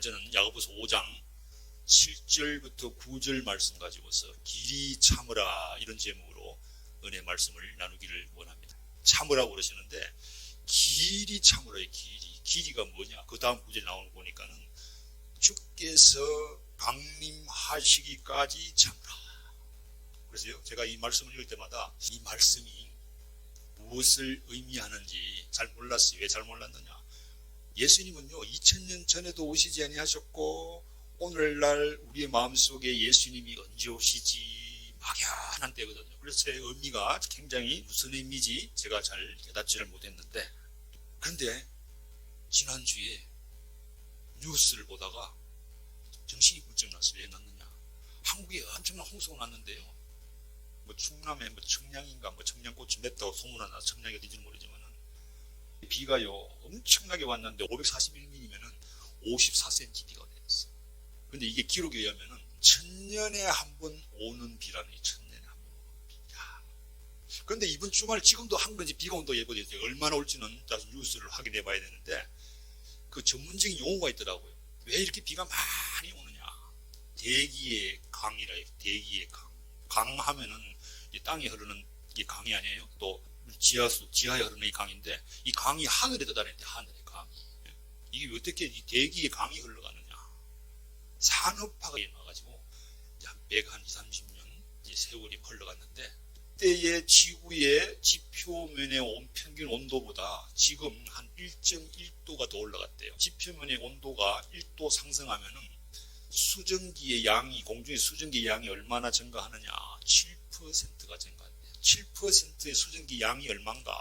저는 야고보서 5장 7절부터 9절 말씀 가지고서 길이 참으라 이런 제목으로 은혜 말씀을 나누기를 원합니다. 참으라고 그러시는데 길이 참으라의 길이가 뭐냐? 그 다음 구절에 나오는 거 보니까는 주께서 강림하시기까지 참으라. 그래서요, 제가 이 말씀을 읽을 때마다 이 말씀이 무엇을 의미하는지 잘 몰랐어요. 왜 잘 몰랐느냐? 예수님은요 2000년 전에도 오시지 아니하셨고 오늘날 우리의 마음속에 예수님이 언제 오시지 막연한 때거든요. 그래서 제 의미가 굉장히 무슨 의미인지 제가 잘 깨닫지를 못했는데, 그런데 지난주에 뉴스를 보다가 정신이 번쩍 났어요. 왜 났느냐? 한국에 엄청난 홍수가 났는데요, 뭐 충남에 뭐 청량인가 뭐 청량고추 냈다고 소문이 나서 청량이 어딘지는 모르지만은 비가요 엄청나게 왔는데 541mm면은 54cm 비가 됐어. 근데 이게 기록에 의하면은 1000년에 한 번 오는 비라는, 1000년에 한 번 오는 비야. 그런데 이번 주말 지금도 한 건지 비가 온다고 예보돼서 얼마나 올지는 다시 뉴스를 확인해 봐야 되는데, 그 전문적인 용어가 있더라고요. 왜 이렇게 비가 많이 오느냐? 대기의 강이라 해요. 대기의 강. 강하면은 이 땅에 흐르는 이 강이 아니에요. 또 지하에 흐르는 이 강인데, 이 강이 하늘에 떠다니는데, 하늘의 강이. 이게 어떻게 이 대기의 강이 흘러가느냐? 산업화가 일어나가지고 한 130년 세월이 흘러갔는데, 그때의 지구의 지표면의 평균 온도보다 지금 한 1.1도가 더 올라갔대요. 지표면의 온도가 1도 상승하면은 수증기의 양이, 공중의 수증기의 양이 얼마나 증가하느냐? 7%가 증가한대요. 7%의 수증기 양이 얼마인가?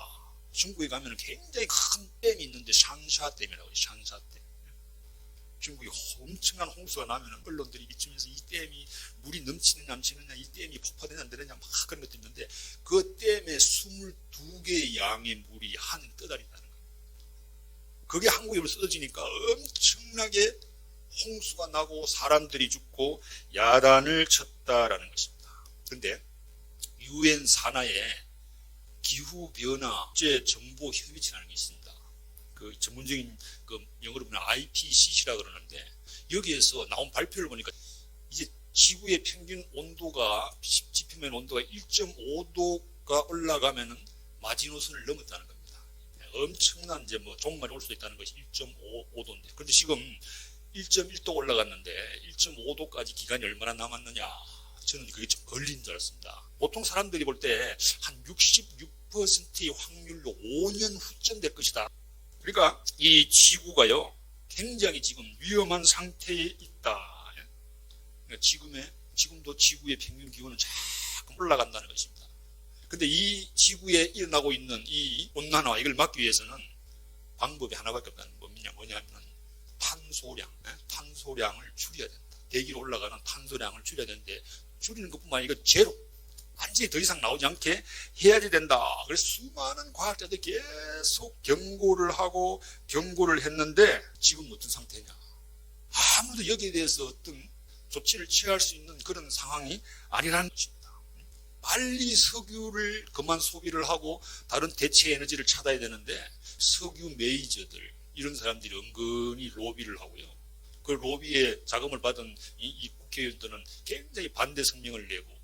중국에 가면 굉장히 큰 댐이 있는데 샨샤댐이라고 해요. 샨샤댐. 중국이 엄청난 홍수가 나면 언론들이 이쯤에서 이 댐이 물이 넘치느냐 이 댐이 폭파되냐 안 되느냐 막 그런 것도 있는데, 그 댐에 22개의 양의 물이 하늘에 떠다닌다는 거예요. 그게 한국에 쏟아지니까 엄청나게 홍수가 나고 사람들이 죽고 야단을 쳤다라는 것입니다. 그런데 UN 산하에 기후변화 국제정보협의체라는 게 있습니다. 그 전문적인 그 영어로 보면 IPCC라 그러는데, 여기에서 나온 발표를 보니까 이제 지구의 평균 온도가, 지표면 온도가 1.5도가 올라가면은 마지노선을 넘었다는 겁니다. 엄청난 이제 뭐 종말이 올 수도 있다는 것이 1.5도인데, 그런데 지금 1.1도 올라갔는데 1.5도까지 기간이 얼마나 남았느냐? 저는 그게 좀 걸린 줄 알았습니다. 보통 사람들이 볼 때 한 66%의 확률로 5년 후쯤 될 것이다. 그러니까 이 지구가요 굉장히 지금 위험한 상태에 있다. 그러니까 지금도 지구의 평균 기온은 자꾸 올라간다는 것입니다. 그런데 이 지구에 일어나고 있는 이 온난화, 이걸 막기 위해서는 방법이 하나밖에 없다는 겁니다. 뭐냐면 탄소량을 줄여야 된다. 대기로 올라가는 탄소량을 줄여야 되는데, 줄이는 것뿐만 아니라 제로, 완전히 더 이상 나오지 않게 해야지 된다. 그래서 수많은 과학자들이 계속 경고를 하고 경고를 했는데, 지금 어떤 상태냐? 아무도 여기에 대해서 어떤 조치를 취할 수 있는 그런 상황이 아니라는 것입니다. 빨리 석유를 그만 소비를 하고 다른 대체 에너지를 찾아야 되는데, 석유 메이저들 이런 사람들이 은근히 로비를 하고요. 그 로비에 자금을 받은 이 국회의원들은 굉장히 반대 성명을 내고,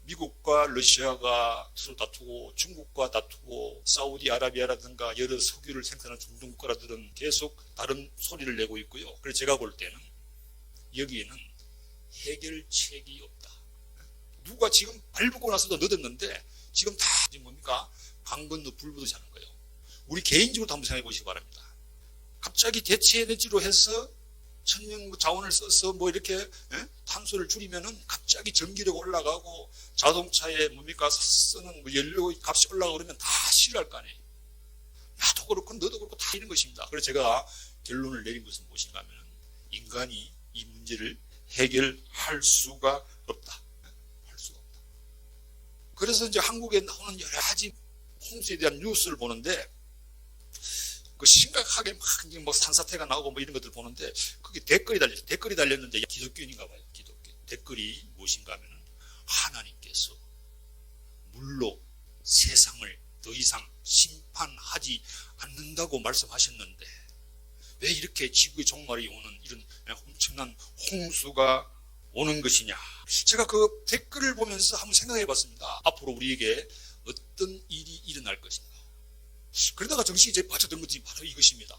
미국과 러시아가 서로 다투고 중국과 다투고 사우디아라비아라든가 여러 석유를 생산하는 중동 국가들은 계속 다른 소리를 내고 있고요. 그래서 제가 볼 때는 여기에는 해결책이 없다. 누가 지금 밟고 나서도 늦었는데 지금 다 지금 뭡니까? 강 건너 불 보듯이 하는 거예요. 우리 개인적으로 한번 생각해 보시기 바랍니다. 갑자기 대체 에너지로 해서 천연 자원을 써서 뭐 이렇게 탄소를 줄이면은 갑자기 전기력 올라가고 자동차에 뭡니까 쓰는 뭐 연료 값이 올라가고 그러면 다 싫어할 거 아니에요. 나도 그렇고 너도 그렇고 다 이런 것입니다. 그래서 제가 결론을 내린 것은 무엇인가 하면, 인간이 이 문제를 해결할 수가 없다. 할 수가 없다. 그래서 이제 한국에 나오는 여러 가지 홍수에 대한 뉴스를 보는데, 그 심각하게 막 뭐 산사태가 나오고 뭐 이런 것들 보는데, 그게 댓글이 달렸는데 기독교인인가 봐요. 기독교 댓글이 무엇인가 하면은, 하나님께서 물로 세상을 더 이상 심판하지 않는다고 말씀하셨는데 왜 이렇게 지구의 종말이 오는 이런 엄청난 홍수가 오는 것이냐. 제가 그 댓글을 보면서 한번 생각해 봤습니다. 앞으로 우리에게 어떤 일이 일어날 것인가. 그러다가 정신이 제 빠져든 것이 바로 이것입니다.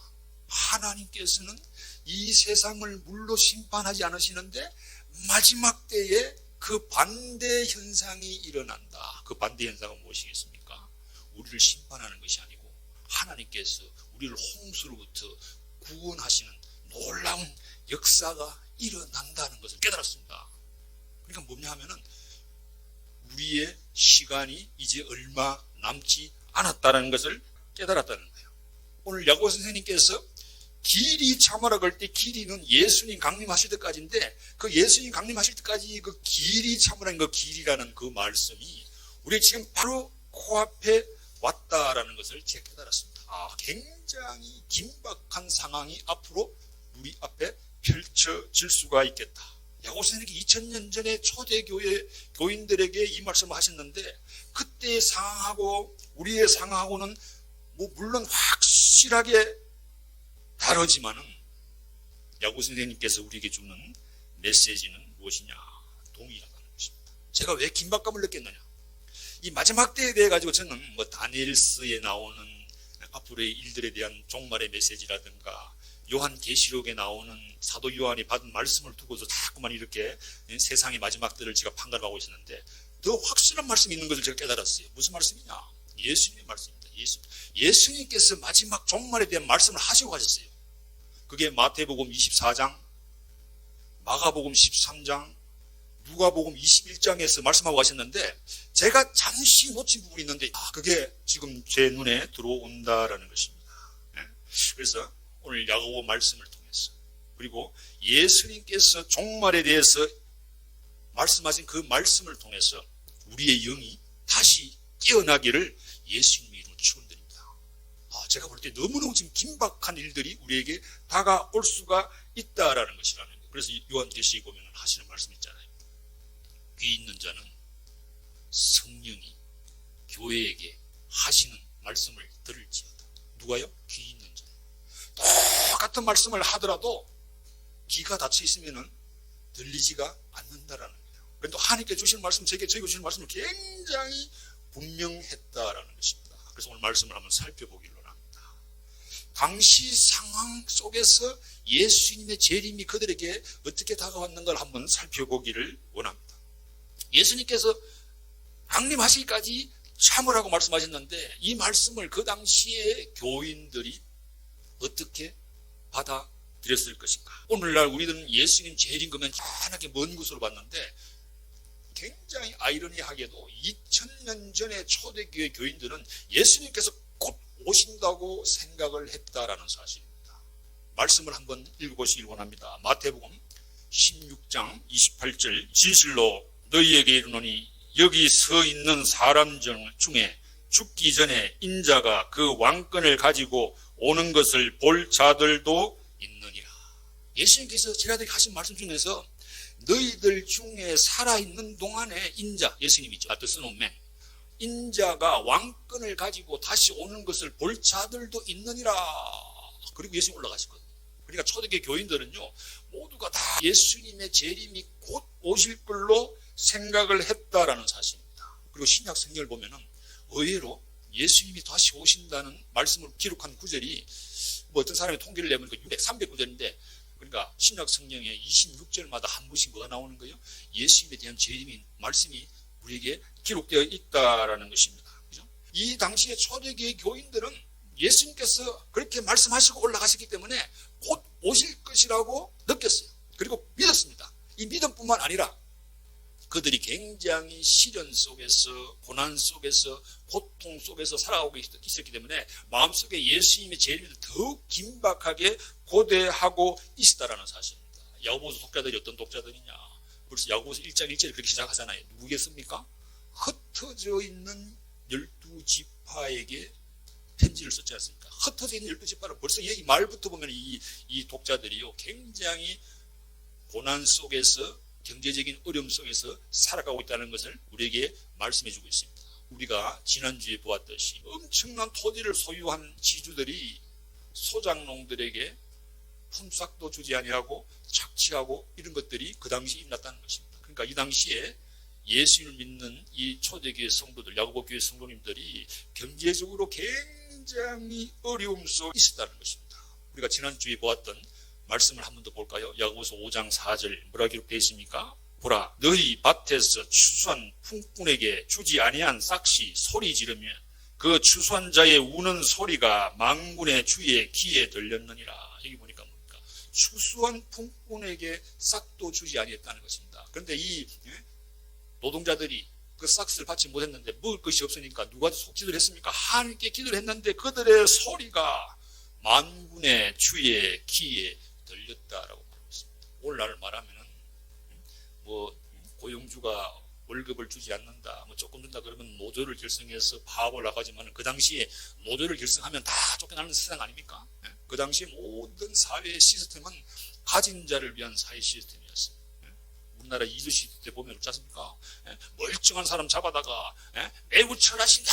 하나님께서는 이 세상을 물로 심판하지 않으시는데 마지막 때에 그 반대 현상이 일어난다. 그 반대 현상은 무엇이겠습니까? 우리를 심판하는 것이 아니고 하나님께서 우리를 홍수로부터 구원하시는 놀라운 역사가 일어난다는 것을 깨달았습니다. 그러니까 뭐냐 하면은 우리의 시간이 이제 얼마 남지 않았다는 것을 깨달았다는 거예요. 오늘 야고보 선생님께서 길이 참으라 그럴 때 길이는 예수님 강림하실 때까지인데 그 예수님 강림하실 때까지 그 길이 참으라는 그 길이라는 그 말씀이 우리 지금 바로 코앞에 왔다라는 것을 제가 깨달았습니다. 굉장히 긴박한 상황이 앞으로 우리 앞에 펼쳐질 수가 있겠다. 야고보 선생님이 2000년 전에 초대교회 교인들에게 이 말씀을 하셨는데 그때의 상황하고 우리의 상황하고는 물론 확실하게 다르지만은 야고보 선생님께서 우리에게 주는 메시지는 무엇이냐? 동일하다는 것입니다. 제가 왜 긴박감을 느꼈느냐? 이 마지막 때에 대해 가지고 저는 다니엘서에 나오는 앞으로의 일들에 대한 종말의 메시지라든가 요한계시록에 나오는 사도 요한이 받은 말씀을 두고서 자꾸만 이렇게 세상의 마지막 때를 제가 판단하고 있었는데 더 확실한 말씀이 있는 것을 제가 깨달았어요. 무슨 말씀이냐? 예수님의 말씀입니다. 예수님께서 마지막 종말에 대한 말씀을 하시고 가셨어요. 그게 마태복음 24장, 마가복음 13장, 누가복음 21장에서 말씀하고 가셨는데 제가 잠시 놓친 부분이 있는데 그게 지금 제 눈에 들어온다라는 것입니다. 그래서 오늘 야고보 말씀을 통해서 그리고 예수님께서 종말에 대해서 말씀하신 그 말씀을 통해서 우리의 영이 다시 깨어나기를 예수님의 이름으로 축원드립니다. 제가 볼 때 너무너무 지금 긴박한 일들이 우리에게 다가올 수가 있다라는 것이라는 거예요. 그래서 요한계시록 보면 하시는 말씀 있잖아요. 귀 있는 자는 성령이 교회에게 하시는 말씀을 들을지어다. 누가요? 귀 있는 자. 똑같은 말씀을 하더라도 귀가 닫혀 있으면 들리지가 않는다라는 거예요. 그런데 하나님께 주시는 말씀, 저에게 주시는 말씀을 굉장히 분명했다라는 것입니다. 그래서 오늘 말씀을 한번 살펴보기를 원합니다. 당시 상황 속에서 예수님의 재림이 그들에게 어떻게 다가왔는가를 한번 살펴보기를 원합니다. 예수님께서 강림하시기까지 참으라고 말씀하셨는데 이 말씀을 그 당시에 교인들이 어떻게 받아들였을 것인가? 오늘날 우리들은 예수님 재림 그러면 환하게 먼 곳으로 봤는데 굉장히 아이러니하게도 2000년 전에 초대교회 교인들은 예수님께서 곧 오신다고 생각을 했다라는 사실입니다. 말씀을 한번 읽어보시길 원합니다. 마태복음 16장 28절 진실로 너희에게 이르노니 여기 서 있는 사람 중에 죽기 전에 인자가 그 왕권을 가지고 오는 것을 볼 자들도 있느니라. 예수님께서 제자들에게 하신 말씀 중에서 너희들 중에 살아있는 동안에 인자, 예수님이죠. The Son of Man. 인자가 왕권을 가지고 다시 오는 것을 볼 자들도 있느니라. 그리고 예수님 올라가시거든요. 그러니까 초대교회 교인들은요, 모두가 다 예수님의 재림이 곧 오실 걸로 생각을 했다라는 사실입니다. 그리고 신약 성경을 보면은 의외로 예수님이 다시 오신다는 말씀을 기록한 구절이 어떤 사람이 통계를 내면 300구절인데 그러니까 신약 성경의 26절마다 한 번씩 뭐가 나오는 거예요? 예수님에 대한 재림이 말씀이 우리에게 기록되어 있다라는 것입니다. 그죠? 이 당시에 초대교회 교인들은 예수님께서 그렇게 말씀하시고 올라가셨기 때문에 곧 오실 것이라고 느꼈어요. 그리고 믿었습니다. 이 믿음뿐만 아니라 그들이 굉장히 시련 속에서 고난 속에서 고통 속에서 살아가고 있었기 때문에 마음속에 예수님의 재림을 더욱 긴박하게 고대하고 있었다라는 사실입니다. 야고보서 독자들이 어떤 독자들이냐? 벌써 야고보서 1장 1절에 그렇게 시작하잖아요. 누구겠습니까? 흩어져 있는 12지파에게 편지를 썼지 않습니까? 흩어져 있는 12지파는 벌써 이 말부터 보면 이 독자들이요 굉장히 고난 속에서 경제적인 어려움 속에서 살아가고 있다는 것을 우리에게 말씀해주고 있습니다. 우리가 지난주에 보았듯이 엄청난 토지를 소유한 지주들이 소장농들에게 품삯도 주지 아니하고 착취하고 이런 것들이 그 당시 일어났다는 것입니다. 그러니까 이 당시에 예수를 믿는 이 초대교회 성도들, 야고보 교회 성도님들이 경제적으로 굉장히 어려움 속에 있었다는 것입니다. 우리가 지난주에 보았던 말씀을 한 번 더 볼까요? 야고보서 5장 4절 뭐라 기록되어 있습니까? 보라, 너희 밭에서 추수한 풍꾼에게 주지 아니한 싹시 소리 지르며 그 추수한 자의 우는 소리가 만군의 주의 귀에 들렸느니라. 여기 보니까 뭡니까? 추수한 풍꾼에게 싹도 주지 아니했다는 것입니다. 그런데 이 노동자들이 그 싹스를 받지 못했는데 먹을 것이 없으니까 누가 기도를 했습니까? 하나님께 기도를 했는데 그들의 소리가 만군의 주의 귀에 들렸다라고 말하고 있습니다. 오늘날 말하면은 고용주가 월급을 주지 않는다, 조금 준다 그러면 노조를 결성해서 파업을 나가지만 그 당시에 노조를 결성하면 다 쫓겨나는 세상 아닙니까? 그 당시 모든 사회 시스템은 가진 자를 위한 사회 시스템이었어요. 우리나라 이주 시대 때 보면 그렇지 않습니까? 멀쩡한 사람 잡아다가 매우 천하신다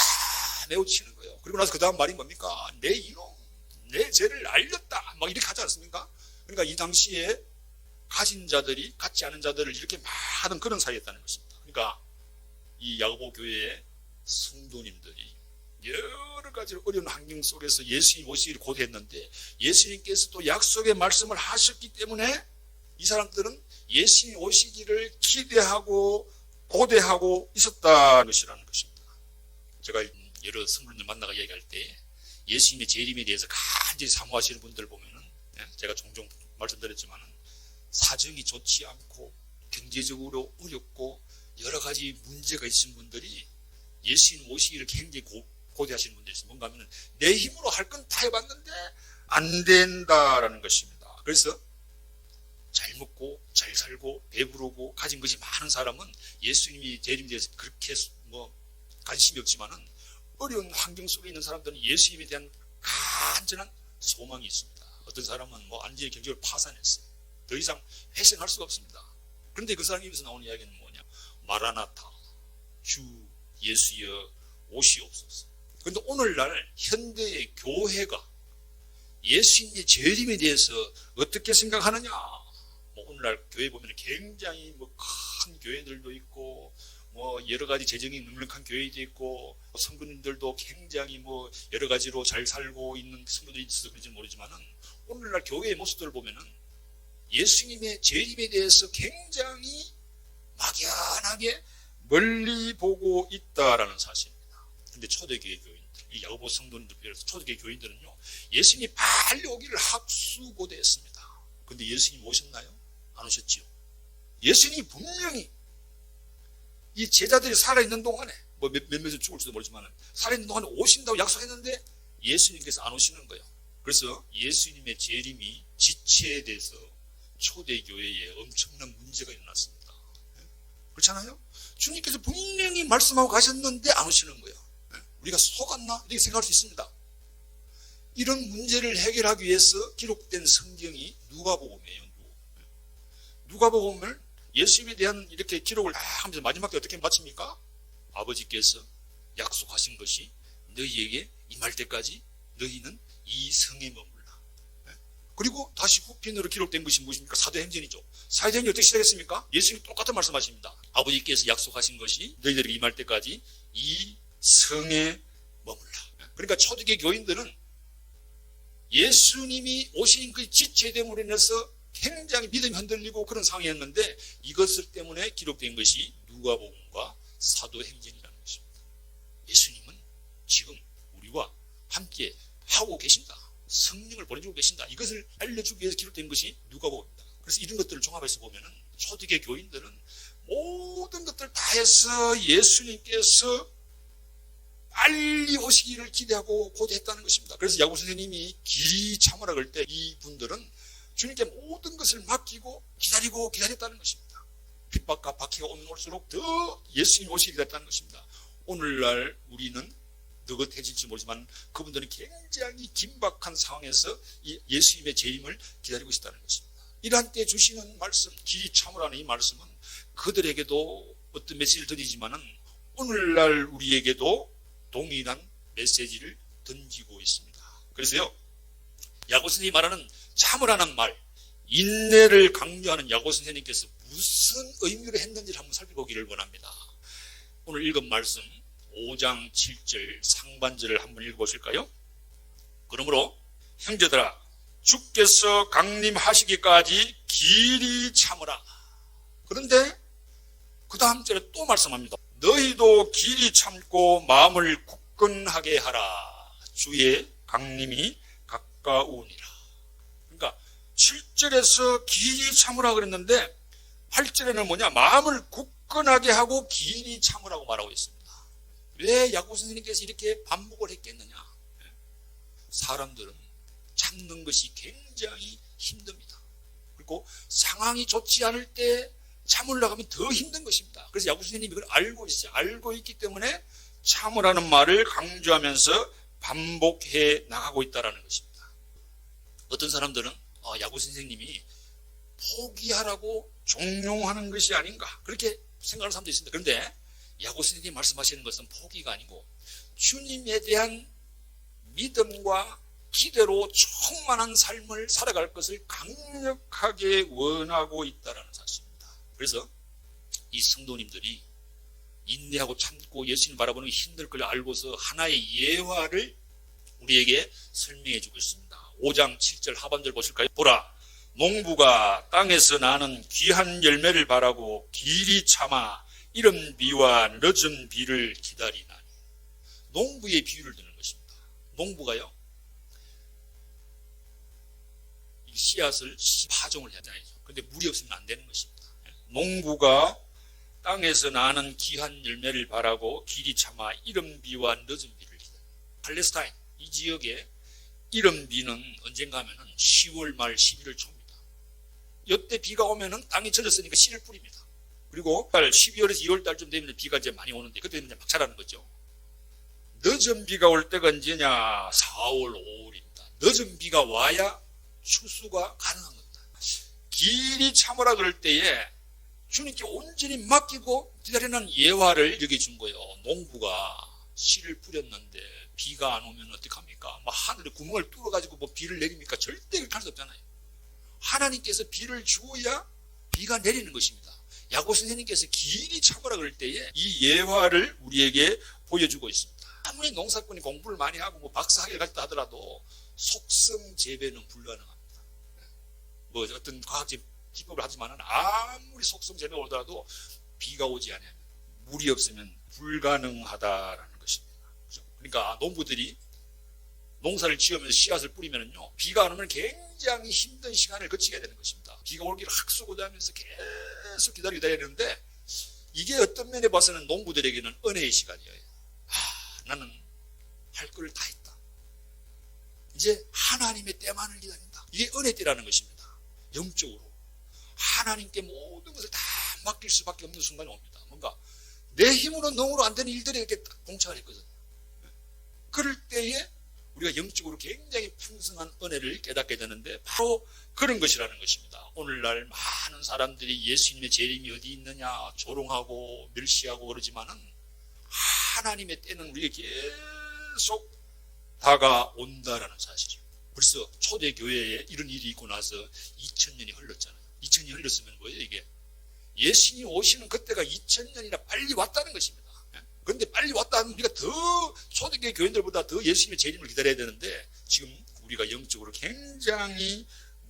매우 치는 거예요. 그리고 나서 그 다음 말이 뭡니까? 내 이놈, 내 죄를 알렸다 막 이렇게 하지 않습니까? 그러니까 이 당시에 가진 자들이 갖지 않은 자들을 이렇게 막 하는 그런 사이였다는 것입니다. 그러니까 이 야고보 교회의 성도님들이 여러 가지 어려운 환경 속에서 예수님 오시기를 고대했는데 예수님께서 또 약속의 말씀을 하셨기 때문에 이 사람들은 예수님 오시기를 기대하고 고대하고 있었다는 것이라는 것입니다. 제가 여러 성도님들 만나가 얘기할 때 예수님의 재림에 대해서 간절히 사모하시는 분들 보면은 제가 종종 말씀드렸지만은 사정이 좋지 않고 경제적으로 어렵고 여러 가지 문제가 있으신 분들이 예수님 오시기를 굉장히 고대하시는 분들이 있어요. 뭔가 하면 내 힘으로 할 건 다 해봤는데 안 된다라는 것입니다. 그래서 잘 먹고 잘 살고 배부르고 가진 것이 많은 사람은 예수님이 재림에 대해서 그렇게 관심이 없지만은 어려운 환경 속에 있는 사람들은 예수님에 대한 간절한 소망이 있습니다. 어떤 사람은 완전히 경제를 파산했어요. 더 이상 회생할 수가 없습니다. 그런데 그 사람 입에서 나오는 이야기는 뭐냐? 마라나타, 주 예수여 오시옵소서. 그런데 오늘날 현대의 교회가 예수님의 재림에 대해서 어떻게 생각하느냐? 오늘날 교회 보면 굉장히 큰 교회들도 있고 여러 가지 재정이 넉넉한 교회도 있고 성도님들도 굉장히 여러 가지로 잘 살고 있는 성도들이 있어서 그런지 모르지만은 오늘날 교회의 모습들을 보면은 예수님의 재림에 대해서 굉장히 막연하게 멀리 보고 있다라는 사실입니다. 그런데 초대교회 교인들, 이 야고보 성도님들 비해서 초대교회 교인들은요, 예수님이 빨리 오기를 학수고대했습니다. 그런데 예수님 오셨나요? 안 오셨지요. 예수님이 분명히 이 제자들이 살아있는 동안에 몇몇은 죽을지도 모르지만 살아있는 동안에 오신다고 약속했는데 예수님께서 안 오시는 거예요. 그래서 예수님의 재림이 지체돼서 초대교회에 엄청난 문제가 일어났습니다. 그렇잖아요? 주님께서 분명히 말씀하고 가셨는데 안 오시는 거예요. 우리가 속았나? 이렇게 생각할 수 있습니다. 이런 문제를 해결하기 위해서 기록된 성경이 누가복음이에요. 누가복음을 예수님에 대한 이렇게 기록을 하면서 마지막에 어떻게 마칩니까? 아버지께서 약속하신 것이 너희에게 임할 때까지 너희는 이 성에 머물라. 그리고 다시 후편으로 기록된 것이 무엇입니까? 사도행전이죠. 사도행전이 어떻게 시작했습니까? 예수님이 똑같은 말씀하십니다. 아버지께서 약속하신 것이 너희들에게 임할 때까지 이 성에 머물라. 그러니까 초대교회 교인들은 예수님이 오신 그 지체됨으로 인해서 굉장히 믿음이 흔들리고 그런 상황이었는데 이것을 때문에 기록된 것이 누가복음과 사도행전이라는 것입니다. 예수님은 지금 우리와 함께 하고 계신다. 성령을 보내주고 계신다. 이것을 알려주기 위해서 기록된 것이 누가복음입니다. 그래서 이런 것들을 종합해서 보면은 초대교회 교인들은 모든 것들을 다 해서 예수님께서 빨리 오시기를 기대하고 고대했다는 것입니다. 그래서 야고보 선생님이 길이 참으라 그럴 때 이분들은 주님께 모든 것을 맡기고 기다렸다는 것입니다. 핍박과 박해가 오면 올수록 더 예수님 오시기 기다렸다는 것입니다. 오늘날 우리는 느긋해질지 모르지만 그분들은 굉장히 긴박한 상황에서 예수님의 재림을 기다리고 있다는 것입니다. 이러한 때 주시는 말씀, 길이 참으라는 이 말씀은 그들에게도 어떤 메시지를 드리지만은 오늘날 우리에게도 동일한 메시지를 던지고 있습니다. 그래서요, 야고 선생님이 말하는 참으라는 말, 인내를 강조하는 야고 선생님께서 무슨 의미로 했는지를 한번 살펴보기를 원합니다. 오늘 읽은 말씀 5장 7절 상반절을 한번 읽어보실까요? 그러므로 형제들아, 주께서 강림하시기까지 길이 참으라. 그런데 그 다음 절에 또 말씀합니다. 너희도 길이 참고 마음을 굳건하게 하라. 주의 강림이 가까우니라. 그러니까 7절에서 길이 참으라 그랬는데 8절에는 뭐냐? 마음을 굳건하게 하고 길이 참으라고 말하고 있습니다. 왜 야고 선생님께서 이렇게 반복을 했겠느냐? 사람들은 참는 것이 굉장히 힘듭니다. 그리고 상황이 좋지 않을 때 참으려고 하면 더 힘든 것입니다. 그래서 야고 선생님이 이걸 알고 있어요. 알고 있기 때문에 참으라는 말을 강조하면서 반복해 나가고 있다는 것입니다. 어떤 사람들은 야고 선생님이 포기하라고 종용하는 것이 아닌가 그렇게 생각하는 사람도 있습니다. 그런데 야고 선생님이 말씀하시는 것은 포기가 아니고 주님에 대한 믿음과 기대로 충만한 삶을 살아갈 것을 강력하게 원하고 있다는 사실입니다. 그래서 이 성도님들이 인내하고 참고 예수님 바라보는 게 힘들 걸 알고서 하나의 예화를 우리에게 설명해 주고 있습니다. 5장 7절 하반절 보실까요? 보라, 농부가 땅에서 나는 귀한 열매를 바라고 길이 참아 이른 비와 늦은 비를 기다리나니. 농부의 비유를 드는 것입니다. 농부가요, 씨앗을 파종을 해야 되죠. 그런데 물이 없으면 안 되는 것입니다. 농부가 땅에서 나는 귀한 열매를 바라고 길이 참아 이른 비와 늦은 비를 기다려. 팔레스타인 이 지역에 이른 비는 언젠가 하면은 10월 말 11월 초입니다. 이때 비가 오면은 땅이 젖었으니까 씨를 뿌립니다. 그리고 12월에서 2월 달쯤 되면 비가 이제 많이 오는데 그때 이제 막 자라는 거죠. 늦은 비가 올 때가 언제냐? 4월 5월입니다. 늦은 비가 와야 추수가 가능한 겁니다. 길이 참으라 그럴 때에 주님께 온전히 맡기고 기다리는 예화를 여기 준 거예요. 농부가 씨를 뿌렸는데 비가 안 오면 어떡합니까? 하늘에 구멍을 뚫어가지고 비를 내립니까? 절대 그렇게 할 수 없잖아요. 하나님께서 비를 주어야 비가 내리는 것입니다. 야고 선생님께서 길이 참으라 그럴 때에 이 예화를 우리에게 보여주고 있습니다. 아무리 농사꾼이 공부를 많이 하고 박사학위를 갖다 하더라도 속성 재배는 불가능합니다. 어떤 과학적 기법을 하지만은 아무리 속성 재배가 오더라도 비가 오지 않으면 물이 없으면 불가능하다라는 것입니다. 그러니까 농부들이 농사를 지으면서 씨앗을 뿌리면은요, 비가 안 오면 굉장히 힘든 시간을 거치게 되는 것입니다. 비가 오기를 학수고대하면서 계속 기다려야 되는데 이게 어떤 면에 봐서는 농부들에게는 은혜의 시간이에요. 나는 할 걸 다 했다. 이제 하나님의 때만을 기다린다. 이게 은혜 때라는 것입니다. 영적으로 하나님께 모든 것을 다 맡길 수밖에 없는 순간이 옵니다. 뭔가 내 힘으로 농으로 안 되는 일들에 이렇게 봉착을 했거든요. 그럴 때에 우리가 영적으로 굉장히 풍성한 은혜를 깨닫게 되는데 바로 그런 것이라는 것입니다. 오늘날 많은 사람들이 예수님의 재림이 어디 있느냐 조롱하고 멸시하고 그러지만은 하나님의 때는 우리에게 계속 다가온다라는 사실이에요. 벌써 초대교회에 이런 일이 있고 나서 2000년이 흘렀잖아요. 2000년이 흘렀으면 뭐예요 이게? 예수님이 오시는 그때가 2000년이나 빨리 왔다는 것입니다. 그런데 빨리 왔다 하면 우리가 더 초대교회 교인들보다 더 예수님의 재림을 기다려야 되는데 지금 우리가 영적으로 굉장히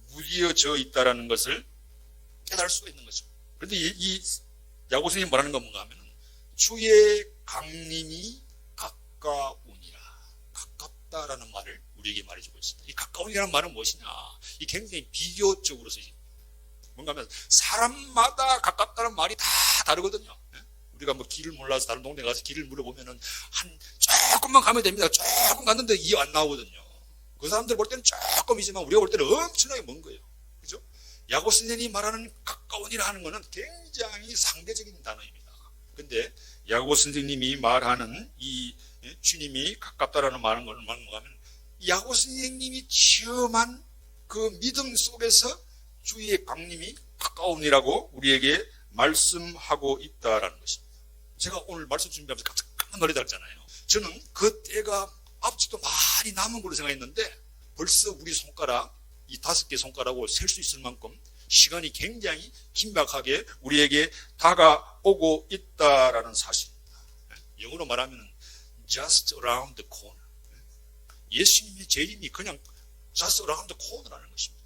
무디어져 있다는 것을 깨달을 수가 있는 거죠. 그런데 이 야고 선생님이 말하는 건 뭔가 하면 주의 강림이 가까우니라. 가깝다라는 말을 우리에게 말해주고 있습니다. 이 가까운이라는 말은 무엇이냐? 이 굉장히 비교적으로 쓰지. 뭔가 하면 사람마다 가깝다는 말이 다 다르거든요. 우리가 길을 몰라서 다른 동네 가서 길을 물어보면은 조금만 가면 됩니다. 조금 갔는데 이해 안 나오거든요. 그 사람들 볼 때는 조금이지만 우리가 볼 때는 엄청나게 먼 거예요. 그죠? 야고 선생님이 말하는 가까운이라 하는 것은 굉장히 상대적인 단어입니다. 근데 야고 선생님이 말하는 이 주님이 가깝다라는 말은 뭔가 하면 야고 선생님이 체험한 그 믿음 속에서 주의 강림이 가까운이라고 우리에게 말씀하고 있다라는 것입니다. 제가 오늘 말씀 준비하면서 깜짝 놀라잖아요. 저는 그 때가 아직도 많이 남은 걸로 생각했는데 벌써 우리 손가락, 이 5개 손가락으로 셀 수 있을 만큼 시간이 굉장히 긴박하게 우리에게 다가오고 있다라는 사실입니다. 영어로 말하면 just around the corner. 예수님의 재림이 그냥 just around the corner라는 것입니다.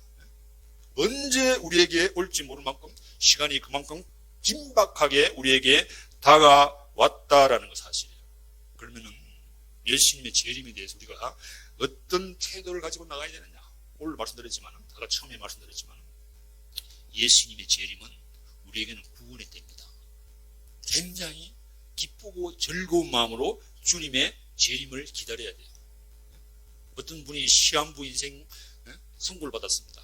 언제 우리에게 올지 모를 만큼 시간이 그만큼 긴박하게 우리에게 다가왔다라는 것 사실이에요. 그러면은 예수님의 재림에 대해서 우리가 어떤 태도를 가지고 나가야 되느냐? 오늘 말씀드렸지만, 제가 처음에 말씀드렸지만, 예수님의 재림은 우리에게는 구원의 때입니다. 굉장히 기쁘고 즐거운 마음으로 주님의 재림을 기다려야 돼요. 어떤 분이 시한부 인생 선고를 받았습니다.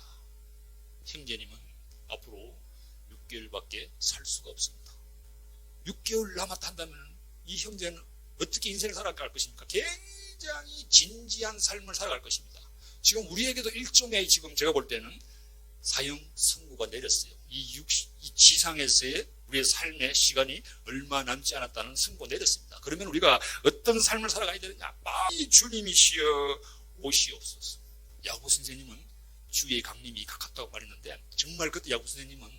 형제님은 앞으로 6개월밖에 살 수가 없습니다. 6개월 남았다면 이 형제는 어떻게 인생을 살아갈 것입니까? 굉장히 진지한 삶을 살아갈 것입니다. 지금 우리에게도 일종의, 지금 제가 볼 때는 사형 선고가 내렸어요. 이 지상에서의 우리의 삶의 시간이 얼마 남지 않았다는 선고 내렸습니다. 그러면 우리가 어떤 삶을 살아가야 되느냐? 빨리 주님이시여 오시옵소서. 야고 선생님은 주의 강림이 가깝다고 말했는데, 정말 그때 야고 선생님은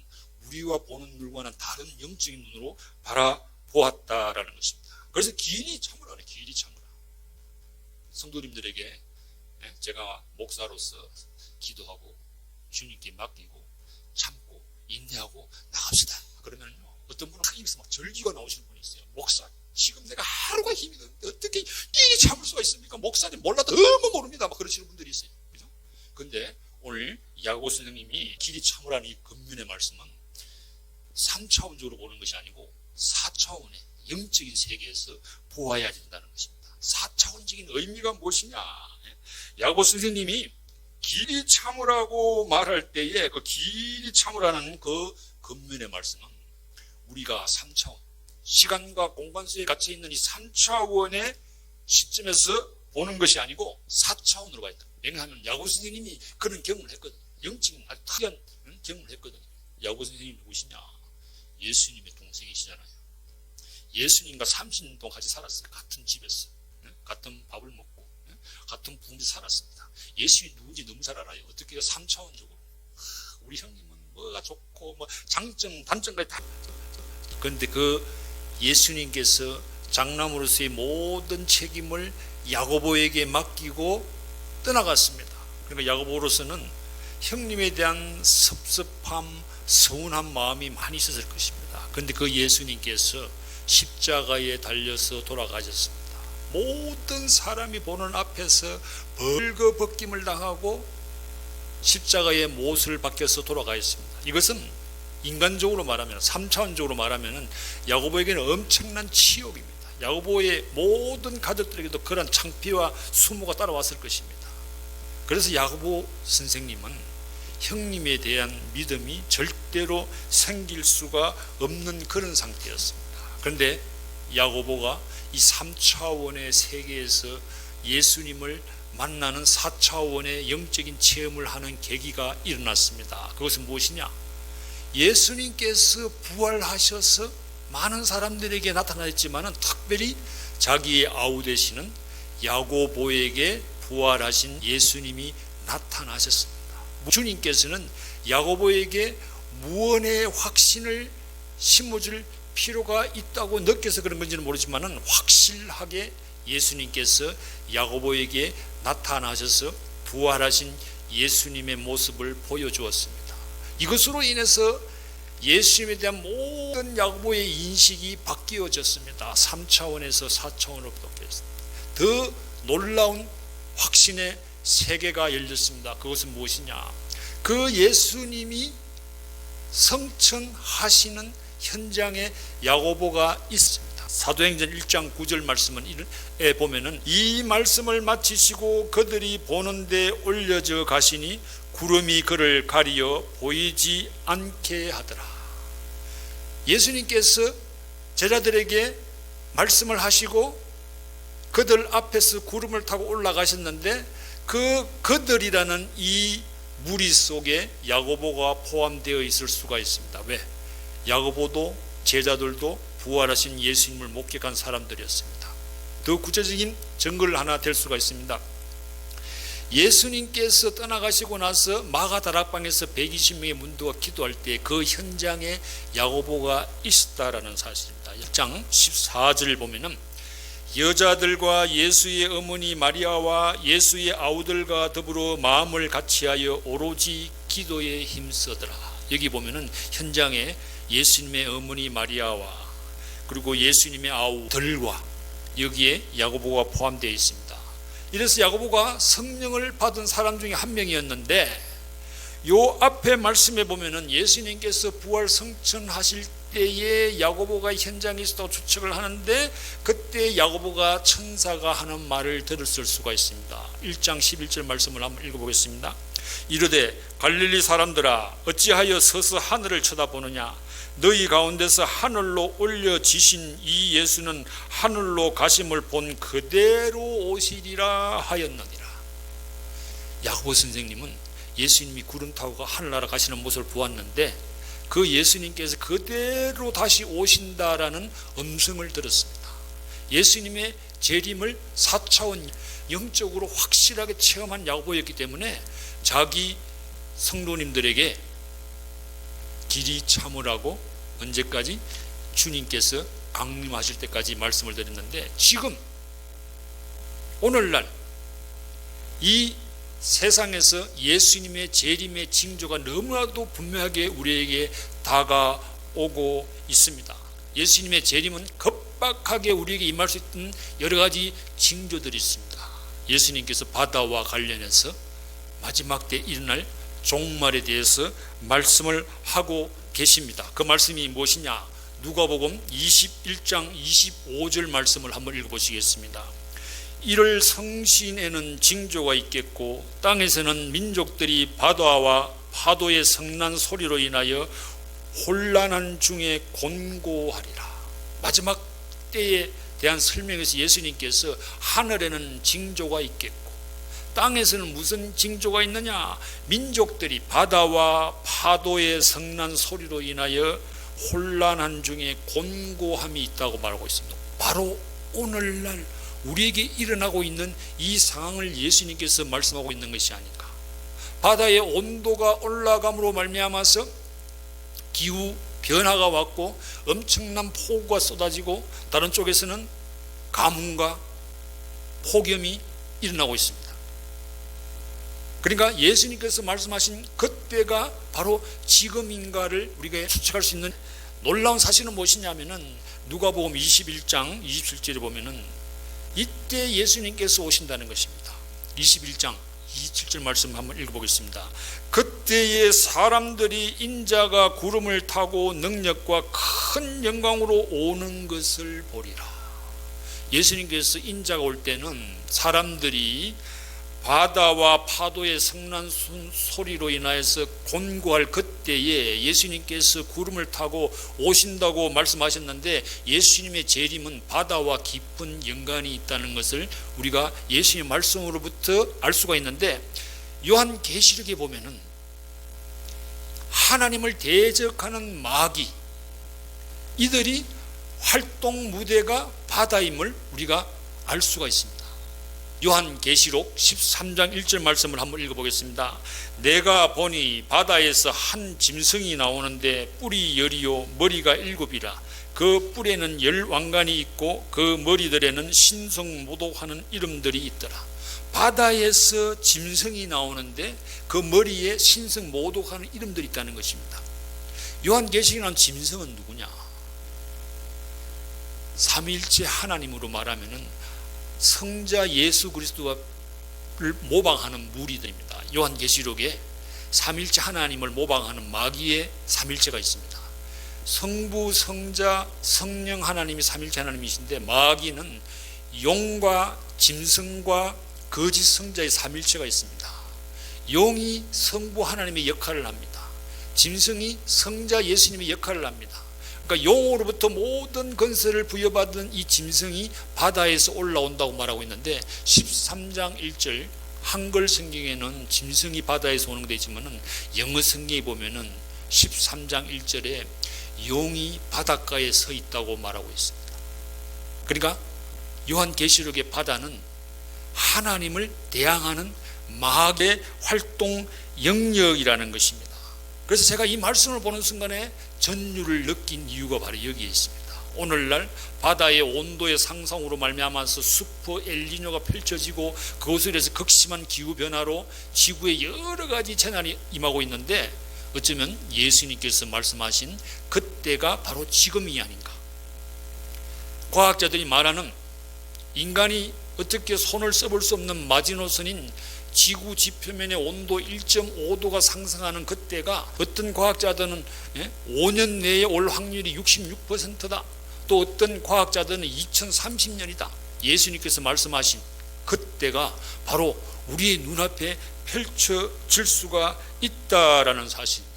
우리와 보는 물과는 다른 영적인 눈으로 바라보았다라는 것입니다. 그래서 길이 참으라네, 길이 참으라. 성도님들에게 제가 목사로서 기도하고 주님께 맡기고 참고 인내하고 나갑시다. 그러면요, 어떤 분은 하나님께서 막 절기가 나오시는 분이 있어요. 목사, 지금 내가 하루가 힘이 드는데 어떻게 이 참을 수가 있습니까? 목사님 몰라도 너무 모릅니다. 막 그러시는 분들이 있어요. 그죠? 근데 오늘 야고 선생님이 길이 참으라는 이 근면의 말씀은 3차원적으로 보는 것이 아니고 4차원의 영적인 세계에서 보아야 된다는 것입니다. 4차원적인 의미가 무엇이냐? 야고 선생님이 길이 참으라고 말할 때에 그 길이 참으라는 그 근면의 말씀은 우리가 3차원, 시간과 공간 속에 갇혀 있는 이 3차원의 시점에서 보는 것이 아니고 4차원으로 봐야 된다. 왜냐하면 야고 선생님이 그런 경험을 했거든요. 영적인 아주 특이한 경험을 했거든요. 야고 선생님이 누구시냐? 예수님의 동생이시잖아요. 예수님과 30년 동안 같이 살았어요. 같은 집에서. 같은 밥을 먹고 같은 부모님 살았습니다. 예수님이 누군지 너무 잘 알아요. 어떻게 3차원적으로. 우리 형님은 뭐가 좋고 뭐 장점 단점까지 다. 그런데 그 예수님께서 장남으로서의 모든 책임을 야고보에게 맡기고 떠나갔습니다. 그러니까 야고보로서는 형님에 대한 섭섭함, 서운한 마음이 많이 있었을 것입니다. 그런데 그 예수님께서 십자가에 달려서 돌아가셨습니다. 모든 사람이 보는 앞에서 벌거벗김을 당하고 십자가의 못을 박혀서 돌아가셨습니다. 이것은 인간적으로 말하면, 3차원적으로 말하면 야고보에게는 엄청난 치욕입니다. 야고보의 모든 가족들에게도 그런 창피와 수모가 따라왔을 것입니다. 그래서 야고보 선생님은 형님에 대한 믿음이 절대로 생길 수가 없는 그런 상태였습니다. 그런데 야고보가 이 3차원의 세계에서 예수님을 만나는 4차원의 영적인 체험을 하는 계기가 일어났습니다. 그것은 무엇이냐? 예수님께서 부활하셔서 많은 사람들에게 나타나셨지만 특별히 자기의 아우 되시는 야고보에게 부활하신 예수님이 나타나셨습니다. 주님께서는 야고보에게 무언의 확신을 심어줄 필요가 있다고 느껴서 그런 건지는 모르지만 확실하게 예수님께서 야고보에게 나타나셔서 부활하신 예수님의 모습을 보여주었습니다. 이것으로 인해서 예수님에 대한 모든 야고보의 인식이 바뀌어졌습니다. 3차원에서 4차원으로 바뀌었습니다. 더 놀라운 확신의 세계가 열렸습니다. 그것은 무엇이냐? 그 예수님이 성천하시는 현장에 야고보가 있습니다. 사도행전 1장 9절 말씀은 보면은 이 말씀을 마치시고 그들이 보는데 올려져 가시니 구름이 그를 가리어 보이지 않게 하더라. 예수님께서 제자들에게 말씀을 하시고 그들 앞에서 구름을 타고 올라가셨는데 그들이라는 이 무리 속에 야고보가 포함되어 있을 수가 있습니다. 왜? 야고보도 제자들도 부활하신 예수님을 목격한 사람들이었습니다. 더 구체적인 증거를 하나 댈 수가 있습니다. 예수님께서 떠나가시고 나서 마가 다락방에서 120명의 문도가 기도할 때 그 현장에 야고보가 있었다라는 사실입니다. 1장 14절을 보면은 여자들과 예수의 어머니 마리아와 예수의 아우들과 더불어 마음을 같이하여 오로지 기도에 힘쓰더라. 여기 보면은 현장에 예수님의 어머니 마리아와 그리고 예수님의 아우들과 여기에 야고보가 포함되어 있습니다. 이래서 야고보가 성령을 받은 사람 중에 한 명이었는데, 요 앞에 말씀에 보면은 예수님께서 부활 성천하실 때에 야고보가 현장에 있었다고 추측을 하는데, 그때 야고보가 천사가 하는 말을 들었을 수가 있습니다. 1장 11절 말씀을 한번 읽어보겠습니다. 이르되 갈릴리 사람들아 어찌하여 서서 하늘을 쳐다보느냐, 너희 가운데서 하늘로 올려지신 이 예수는 하늘로 가심을 본 그대로 오시리라 하였느니라. 야고보 선생님은 예수님이 구름 타고 하늘나라 가시는 모습을 보았는데, 그 예수님께서 그대로 다시 오신다라는 음성을 들었습니다. 예수님의 재림을 4차원 영적으로 확실하게 체험한 야고보였기 때문에 자기 성도님들에게 길이 참으라고 언제까지? 주님께서 강림하실 때까지 말씀을 드렸는데, 지금 오늘날 이 세상에서 예수님의 재림의 징조가 너무나도 분명하게 우리에게 다가오고 있습니다. 예수님의 재림은 급박하게 우리에게 임할 수 있는 여러 가지 징조들이 있습니다. 예수님께서 바다와 관련해서 마지막 때 일어날 종말에 대해서 말씀을 하고 계십니다. 그 말씀이 무엇이냐? 누가복음 21장 25절 말씀을 한번 읽어보시겠습니다. 이를 성신에는 징조가 있겠고 땅에서는 민족들이 바다와 파도의 성난 소리로 인하여 혼란한 중에 곤고하리라. 마지막 때에 대한 설명에서 예수님께서 하늘에는 징조가 있겠고 땅에서는 무슨 징조가 있느냐? 민족들이 바다와 파도의 성난 소리로 인하여 혼란한 중에 곤고함이 있다고 말하고 있습니다. 바로 오늘날 우리에게 일어나고 있는 이 상황을 예수님께서 말씀하고 있는 것이 아닌가. 바다의 온도가 올라감으로 말미암아서 기후 변화가 왔고 엄청난 폭우가 쏟아지고 다른 쪽에서는 가뭄과 폭염이 일어나고 있습니다. 그러니까 예수님께서 말씀하신 그때가 바로 지금인가를 우리가 추측할 수 있는 놀라운 사실은 무엇이냐면은 누가복음 21장 27절에 보면은 이때 예수님께서 오신다는 것입니다. 21장 27절 말씀 한번 읽어보겠습니다. 그때에 사람들이 인자가 구름을 타고 능력과 큰 영광으로 오는 것을 보리라. 예수님께서 인자가 올 때는 사람들이 바다와 파도의 성난 소리로 인하여서 곤고할 그때에 예수님께서 구름을 타고 오신다고 말씀하셨는데, 예수님의 재림은 바다와 깊은 연관이 있다는 것을 우리가 예수님의 말씀으로부터 알 수가 있는데, 요한계시록에 보면은 하나님을 대적하는 마귀, 이들이 활동 무대가 바다임을 우리가 알 수가 있습니다. 요한계시록 13장 1절 말씀을 한번 읽어보겠습니다. 내가 보니 바다에서 한 짐승이 나오는데 뿔이 10이요 머리가 7이라. 그 뿔에는 10왕관이 있고 그 머리들에는 신성모독하는 이름들이 있더라. 바다에서 짐승이 나오는데 그 머리에 신성모독하는 이름들이 있다는 것입니다. 요한계시록에 나온 짐승은 누구냐? 삼위일체 하나님으로 말하면은 성자 예수 그리스도를 모방하는 무리들입니다. 요한계시록에 삼일체 하나님을 모방하는 마귀의 삼일체가 있습니다. 성부, 성자, 성령 하나님이 삼일체 하나님이신데, 마귀는 용과 짐승과 거짓 성자의 삼일체가 있습니다. 용이 성부 하나님의 역할을 합니다. 짐승이 성자 예수님의 역할을 합니다. 그러니까 용으로부터 모든 건설을 부여받은 이 짐승이 바다에서 올라온다고 말하고 있는데, 13장 1절 한글 성경에는 짐승이 바다에서 오는 게 되지만은 영어 성경에 보면은 13장 1절에 용이 바닷가에 서 있다고 말하고 있습니다. 그러니까 요한계시록의 바다는 하나님을 대항하는 마귀의 활동 영역이라는 것입니다. 그래서 제가 이 말씀을 보는 순간에 전율을 느낀 이유가 바로 여기에 있습니다. 오늘날 바다의 온도의 상승으로 말미암아서 슈퍼 엘니뇨가 펼쳐지고 그것으로 해서 극심한 기후변화로 지구에 여러 가지 재난이 임하고 있는데 어쩌면 예수님께서 말씀하신 그때가 바로 지금이 아닌가. 과학자들이 말하는 인간이 어떻게 손을 써볼 수 없는 마지노선인 지구 지표면의 온도 1.5도가 상승하는 그때가 어떤 과학자들은 5년 내에 올 확률이 66%다. 또 어떤 과학자들은 2030년이다. 예수님께서 말씀하신 그때가 바로 우리의 눈앞에 펼쳐질 수가 있다라는 사실입니다.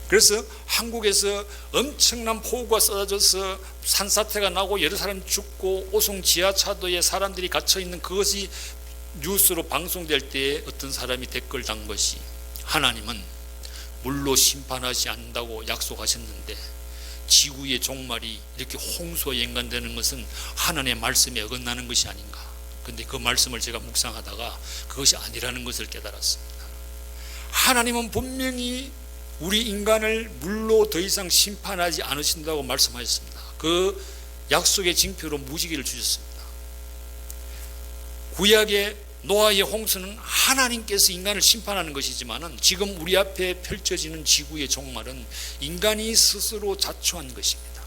그래서 한국에서 엄청난 폭우가 쏟아져서 산사태가 나고 여러 사람이 죽고 오송 지하차도에 사람들이 갇혀있는 그것이 뉴스로 방송될 때에 어떤 사람이 댓글 단 것이 하나님은 물로 심판하지 않는다고 약속하셨는데 지구의 종말이 이렇게 홍수와 연관되는 것은 하나님의 말씀에 어긋나는 것이 아닌가. 그런데 그 말씀을 제가 묵상하다가 그것이 아니라는 것을 깨달았습니다. 하나님은 분명히 우리 인간을 물로 더 이상 심판하지 않으신다고 말씀하셨습니다. 그 약속의 징표로 무지개를 주셨습니다. 구약의 노아의 홍수는 하나님께서 인간을 심판하는 것이지만은 지금 우리 앞에 펼쳐지는 지구의 종말은 인간이 스스로 자초한 것입니다.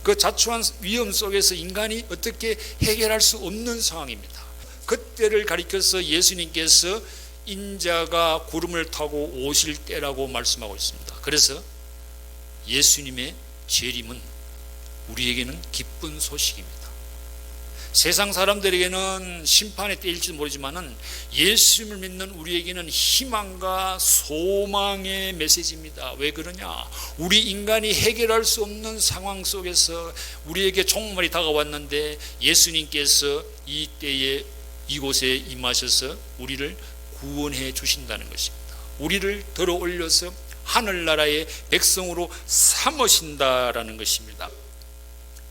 그 자초한 위험 속에서 인간이 어떻게 해결할 수 없는 상황입니다. 그때를 가리켜서 예수님께서 인자가 구름을 타고 오실 때라고 말씀하고 있습니다. 그래서 예수님의 재림은 우리에게는 기쁜 소식입니다. 세상 사람들에게는 심판의 때일지도 모르지만은 예수님을 믿는 우리에게는 희망과 소망의 메시지입니다. 왜 그러냐? 우리 인간이 해결할 수 없는 상황 속에서 우리에게 종말이 다가왔는데 예수님께서 이 때에 이곳에 임하셔서 우리를 구원해 주신다는 것입니다. 우리를 들어 올려서 하늘나라의 백성으로 삼으신다라는 것입니다.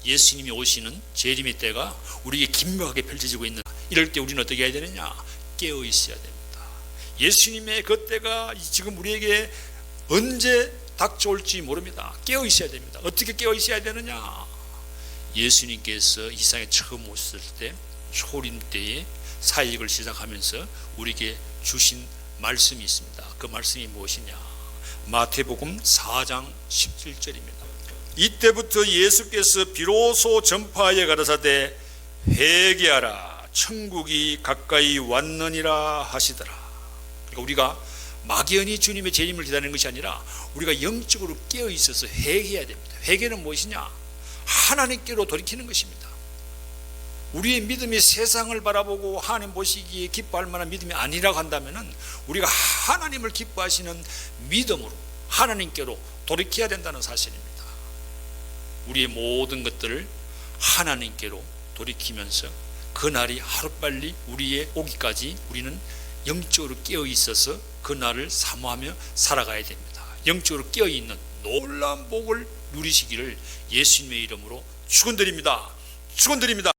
예수님이 오시는 재림의 때가 우리에게 긴밀하게 펼쳐지고 있는, 이럴 때 우리는 어떻게 해야 되느냐? 깨어 있어야 됩니다. 예수님의 그 때가 지금 우리에게 언제 닥쳐올지 모릅니다. 깨어 있어야 됩니다. 어떻게 깨어 있어야 되느냐? 예수님께서 이 세상에 처음 오셨을 때 초림 때에 사역을 시작하면서 우리에게 주신 말씀이 있습니다. 그 말씀이 무엇이냐? 마태복음 4장 17절입니다. 이때부터 예수께서 비로소 전파하여 가라사대 회개하라 천국이 가까이 왔느니라 하시더라. 그러니까 우리가 막연히 주님의 재림을 기다리는 것이 아니라 우리가 영적으로 깨어 있어서 회개해야 됩니다. 회개는 무엇이냐? 하나님께로 돌이키는 것입니다. 우리의 믿음이 세상을 바라보고 하나님 보시기에 기뻐할 만한 믿음이 아니라고 한다면 우리가 하나님을 기뻐하시는 믿음으로 하나님께로 돌이켜야 된다는 사실입니다. 우리의 모든 것들을 하나님께로 돌이키면서 그날이 하루빨리 우리의 오기까지 우리는 영적으로 깨어 있어서 그날을 사모하며 살아가야 됩니다. 영적으로 깨어 있는 놀라운 복을 누리시기를 예수님의 이름으로 축원드립니다. 축원드립니다.